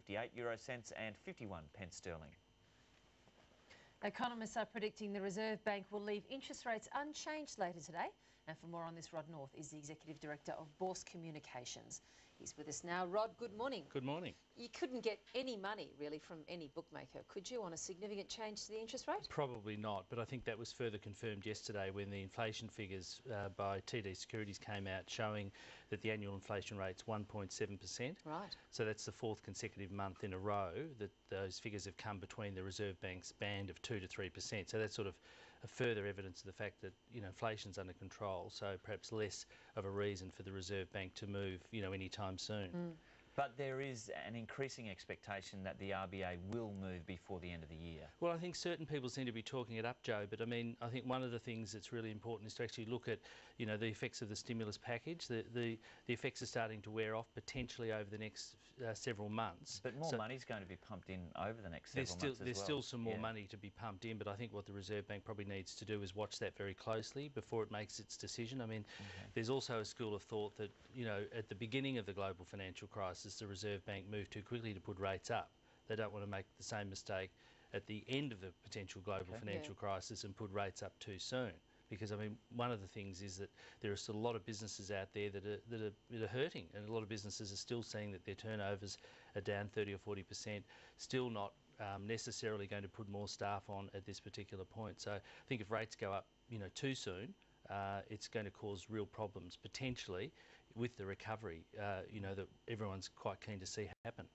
€58 and 51 pence sterling. Economists are predicting the Reserve Bank will leave interest rates unchanged later today. And for more on this, Rod North is the Executive Director of Bourse Communications. He's with us now. Rod, good morning. Good morning. You couldn't get any money, really, from any bookmaker, could you, on a significant change to the interest rate? Probably not, but I think that was further confirmed yesterday when the inflation figures by TD Securities came out showing that the annual inflation rate's 1.7%. Right. So that's the fourth consecutive month in a row that those figures have come between the Reserve Bank's band of 2 to 3%. So that's sort of a further evidence of the fact that, inflation's under control, so perhaps less of a reason for the Reserve Bank to move, anytime soon. But there is an increasing expectation that the RBA will move before the end of the year. Well, I think certain people seem to be talking it up, Joe, but I think one of the things that's really important is to actually look at, the effects of the stimulus package. The effects are starting to wear off potentially over the next several months. But more money's going to be pumped in over the next several months as well. There's still some more money to be pumped in, but I think what the Reserve Bank probably needs to do is watch that very closely before it makes its decision. There's also a school of thought that, at the beginning of the global financial crisis, the Reserve Bank moved too quickly to put rates up. They don't want to make the same mistake at the end of the potential global financial crisis and put rates up too soon. Because one of the things is that there are still a lot of businesses out there that are hurting, and a lot of businesses are still seeing that their turnovers are down 30 or 40%, still not necessarily going to put more staff on at this particular point. So I think if rates go up, too soon, it's going to cause real problems potentially with the recovery, that everyone's quite keen to see happen.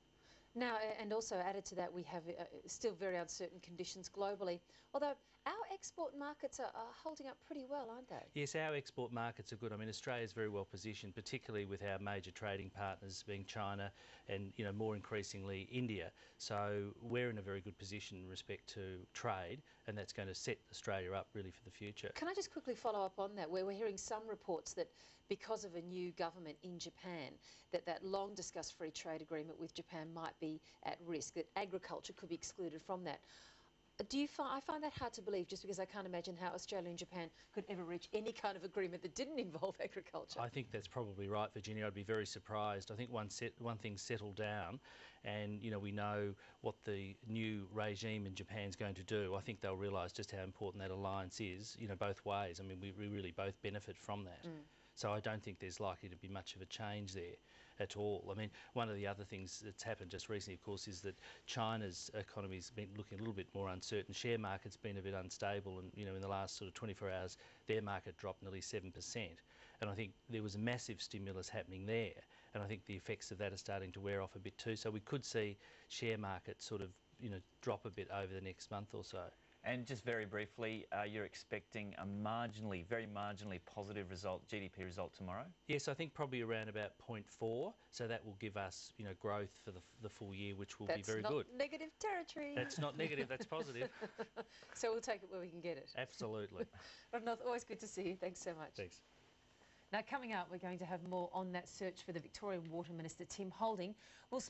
Now, and also added to that, we have still very uncertain conditions globally, although our export markets are holding up pretty well, aren't they? Yes, our export markets are good. Australia's very well positioned, particularly with our major trading partners being China and, more increasingly India. So we're in a very good position in respect to trade, and that's going to set Australia up really for the future. Can I just quickly follow up on that, where we're hearing some reports that because of a new government in Japan, that long discussed free trade agreement with Japan might be at risk, that agriculture could be excluded from that. I find that hard to believe, just because I can't imagine how Australia and Japan could ever reach any kind of agreement that didn't involve agriculture. I think that's probably right, Virginia. I'd be very surprised. I think one thing's settled down, and we know what the new regime in Japan's going to do. I think they'll realise just how important that alliance is, both ways. We really both benefit from that. So I don't think there's likely to be much of a change there at all. One of the other things that's happened just recently, of course, is that China's economy's been looking a little bit more uncertain. Share market's been a bit unstable, and in the last sort of 24 hours, their market dropped nearly 7%. And I think there was a massive stimulus happening there, and I think the effects of that are starting to wear off a bit too. So we could see share market sort of drop a bit over the next month or so. And just very briefly, you're expecting a very marginally positive GDP result tomorrow? Yes, I think probably around about 0.4. So that will give us, growth for the full year, which will be very good. That's not negative territory. That's not negative, that's positive. So we'll take it where we can get it. Absolutely. Rod North, always good to see you. Thanks so much. Thanks. Now, coming up, we're going to have more on that search for the Victorian Water Minister, Tim Holding. We'll